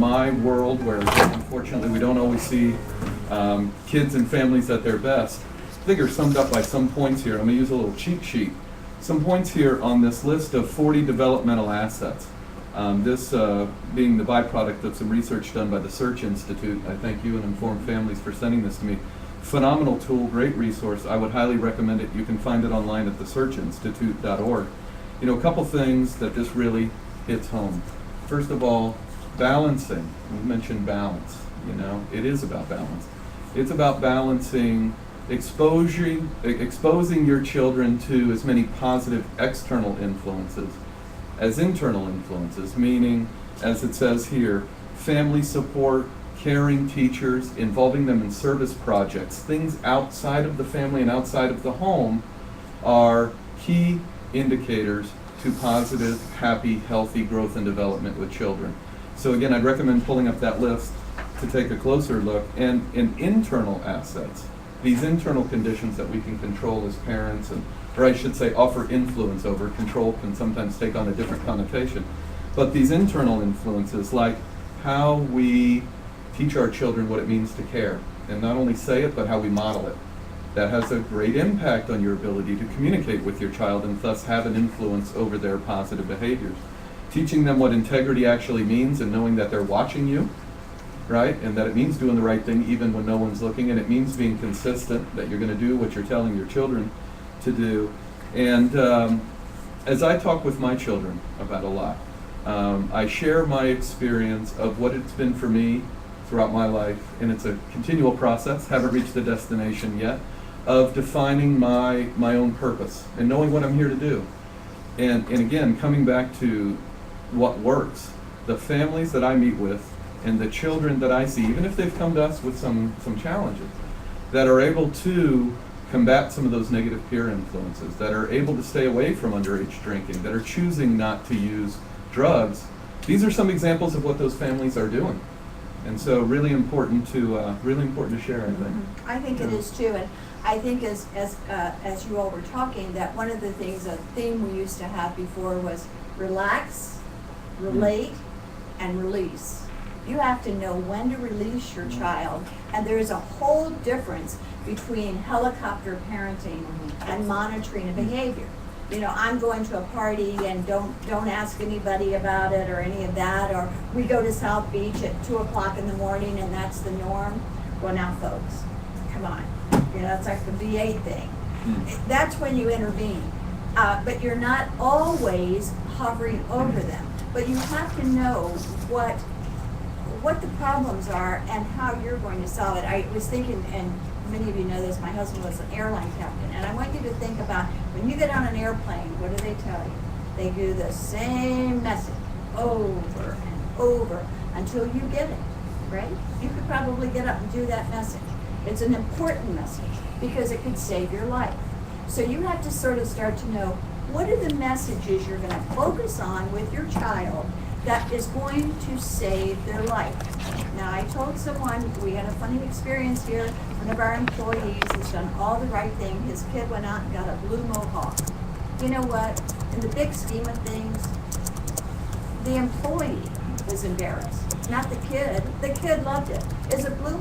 my world, where unfortunately we don't always see kids and families at their best, I think are summed up by some points here. I'm going to use a little cheat sheet. Some points here on this list of 40 developmental assets. This being the byproduct of some research done by the Search Institute. I thank you and Informed Families for sending this to me. Phenomenal tool, great resource. I would highly recommend it. You can find it online at thesearchinstitute.org. You know, a couple things that this really hits home. First of all, balancing. We mentioned balance. You know, it is about balance. It's about balancing exposing your children to as many positive external influences as internal influences, meaning, as it says here, family support, caring teachers, involving them in service projects, things outside of the family and outside of the home are key indicators to positive, happy, healthy growth and development with children. So again, I'd recommend pulling up that list to take a closer look. And in internal assets, these internal conditions that we can control as parents, or I should say offer influence over. Control can sometimes take on a different connotation. But these internal influences, like how we teach our children what it means to care, and not only say it, but how we model it. That has a great impact on your ability to communicate with your child and thus have an influence over their positive behaviors. Teaching them what integrity actually means and knowing that they're watching you, right? And that it means doing the right thing even when no one's looking, and it means being consistent, that you're going to do what you're telling your children to do. And as I talk with my children about a lot, I share my experience of what it's been for me throughout my life, and it's a continual process, haven't reached the destination yet, of defining my own purpose and knowing what I'm here to do. And again, coming back to what works, the families that I meet with and the children that I see, even if they've come to us with some challenges, that are able to combat some of those negative peer influences, that are able to stay away from underage drinking, that are choosing not to use drugs, these are some examples of what those families are doing. And so really important to share, I think. I think it is too, and I think as you all were talking, that one of the things, a theme we used to have before was relax, relate, and release. You have to know when to release your child, and there is a whole difference between helicopter parenting and monitoring a behavior. You know, I'm going to a party and don't ask anybody about it or any of that, or we go to South Beach at 2 o'clock in the morning and that's the norm. Well, now folks, come on. You know, it's like the V8 thing. That's when you intervene. But you're not always hovering over them. But you have to know what the problems are and how you're going to solve it. I was thinking, and many of you know this, my husband was an airline captain, and I want you to think about when you get on an airplane, what do they tell you? They do the same message over and over until you get it, right? You could probably get up and do that message. It's an important message because it could save your life. So you have to sort of start to know what are the messages you're going to focus on with your child that is going to save their life. Now, I told someone, we had a funny experience here. One of our employees has done all the right thing. His kid went out and got a blue mohawk. You know what? In the big scheme of things, the employee was embarrassed, not the kid. The kid loved it. Is a blue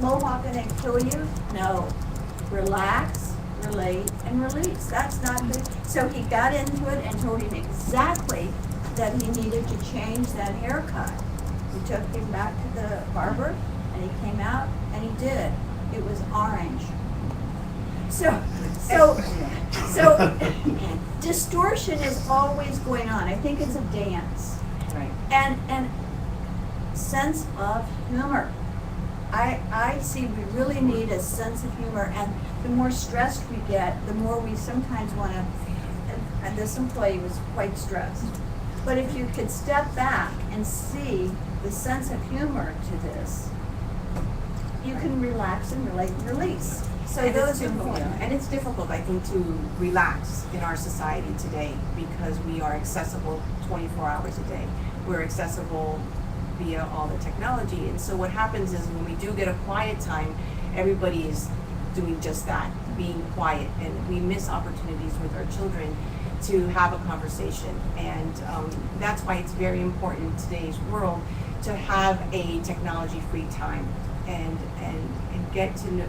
mohawk going to kill you? No. Relax, relate, and release. That's not good. So he got into it and told him exactly that he needed to change that haircut. We took him back to the barber, and he came out, and he did. It was orange. So distortion is always going on. I think it's a dance. Right. And sense of humor. I see we really need a sense of humor, and the more stressed we get, the more we sometimes want to, and this employee was quite stressed. But if you could step back and see the sense of humor to this, you can relax and relate and release. So And those it's are difficult, important. and it's difficult, I think, to relax in our society today because we are accessible 24 hours a day. We're accessible via all the technology, and so what happens is when we do get a quiet time, everybody is doing just that, being quiet, and we miss opportunities with our children to have a conversation. And that's why it's very important in today's world to have a technology-free time and get to know,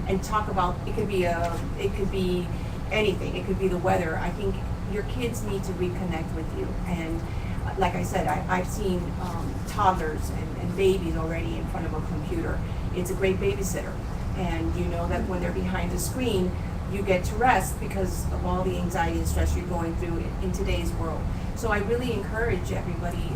and talk about, it could be anything, it could be the weather. I think your kids need to reconnect with you, and like I said, I've seen toddlers and babies already in front of a computer. It's a great babysitter, and you know that when they're behind a screen, you get to rest because of all the anxiety and stress you're going through in today's world. So I really encourage everybody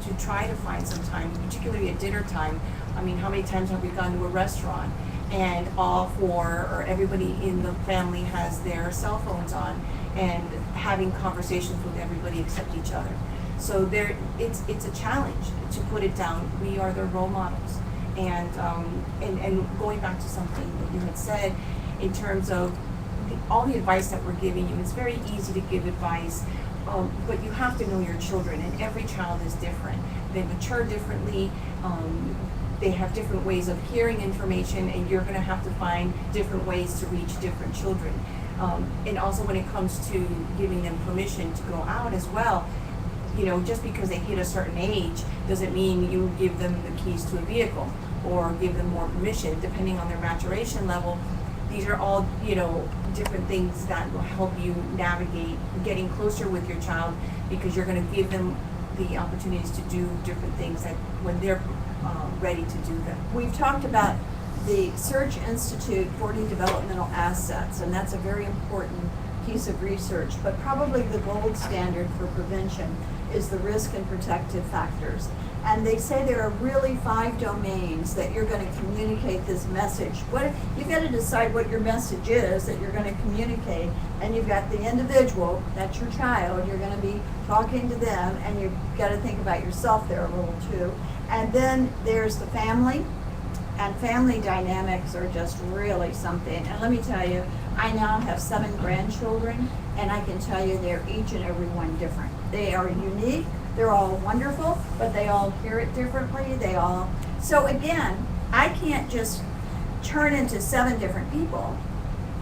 to try to find some time, particularly at dinner time. I mean, how many times have we gone to a restaurant and all four or everybody in the family has their cell phones on and having conversations with everybody except each other. So it's a challenge to put it down. We are their role models. And going back to something that you had said in terms of all the advice that we're giving you, it's very easy to give advice, but you have to know your children, and every child is different. They mature differently. They have different ways of hearing information, and you're going to have to find different ways to reach different children. And also when it comes to giving them permission to go out as well, you know, just because they hit a certain age doesn't mean you give them the keys to a vehicle or give them more permission, depending on their maturation level. These are all, you know, different things that will help you navigate getting closer with your child, because you're going to give them the opportunities to do different things that when they're ready to do them. We've talked about the Search Institute 40 Developmental Assets, and that's a very important piece of research, but probably the gold standard for prevention is the risk and protective factors. And they say there are really 5 domains that you're going to communicate this message. You've got to decide what your message is that you're going to communicate, and you've got the individual, that's your child, you're going to be talking to them, and you've got to think about yourself there a little too. And then there's the family, and family dynamics are just really something. And let me tell you, I now have 7 grandchildren, and I can tell you they're each and every one different. They are unique. They're all wonderful, but they all hear it differently. So again, I can't just turn into 7 different people.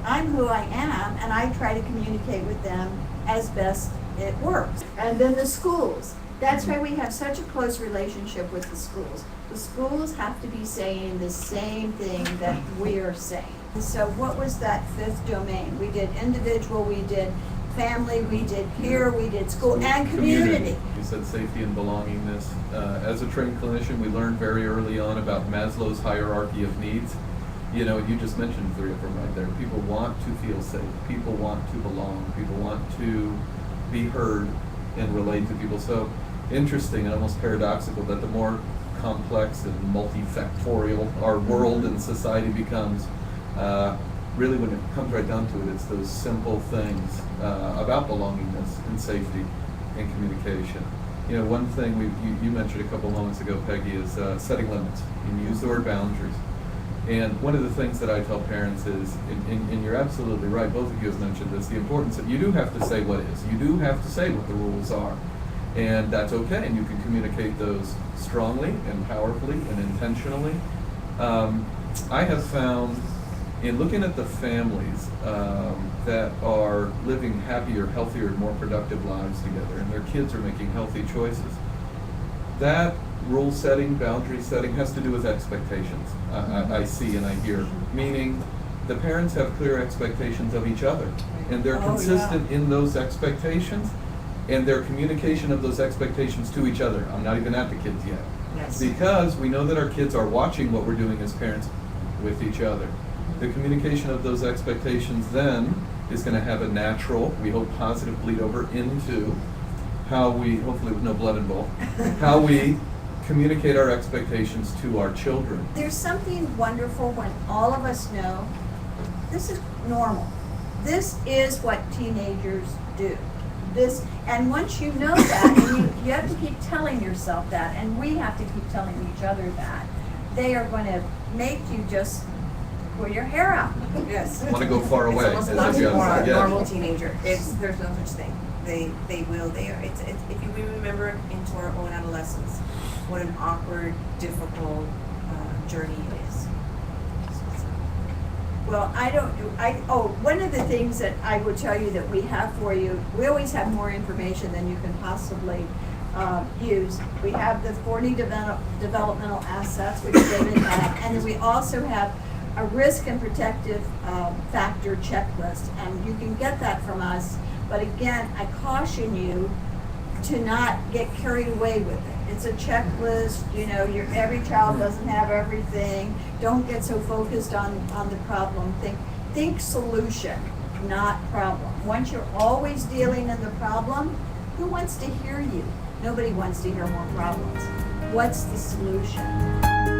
I'm who I am, and I try to communicate with them as best it works. And then the schools. That's why we have such a close relationship with the schools. The schools have to be saying the same thing that we are saying. So what was that 5th domain? We did individual, we did family, we did peer, we did school, and community. You said safety and belongingness. As a trained clinician, we learned very early on about Maslow's hierarchy of needs. You know, you just mentioned 3 of them right there. People want to feel safe. People want to belong. People want to be heard and relate to people. So interesting and almost paradoxical that the more complex and multifactorial our world and society becomes, really when it comes right down to it, it's those simple things about belongingness and safety and communication. You know, one thing you mentioned a couple moments ago, Peggy, is setting limits. You use the word boundaries. And one of the things that I tell parents is, and you're absolutely right, both of you have mentioned this, the importance that you do have to say what is. You do have to say what the rules are. And that's okay, and you can communicate those strongly and powerfully and intentionally. I have found in looking at the families that are living happier, healthier, more productive lives together, and their kids are making healthy choices, that rule setting, boundary setting has to do with expectations. I see and I hear, meaning the parents have clear expectations of each other, and they're consistent in those expectations, and their communication of those expectations to each other. I'm not even at the kids yet. Yes. Because we know that our kids are watching what we're doing as parents with each other. The communication of those expectations then is going to have a natural, we hope, positive bleed over into how we, hopefully with no blood involved, how we communicate our expectations to our children. There's something wonderful when all of us know this is normal. This is what teenagers do. And once you know that, and you have to keep telling yourself that, and we have to keep telling each other that, they are going to make you just pull your hair out. Yes. Want to go far away. It's as almost a more a yeah. normal teenager. There's no such thing. They will. They are. It's if you remember into our own adolescence, what an awkward, difficult journey it is. Well, one of the things that I will tell you that we have for you, we always have more information than you can possibly use. We have the 40 developmental assets, which David had, and then we also have a risk and protective factor checklist, and you can get that from us. But again, I caution you to not get carried away with it. It's a checklist, you know, every child doesn't have everything. Don't get so focused on the problem. Think solution, not problem. Once you're always dealing in the problem, who wants to hear you? Nobody wants to hear more problems. What's the solution?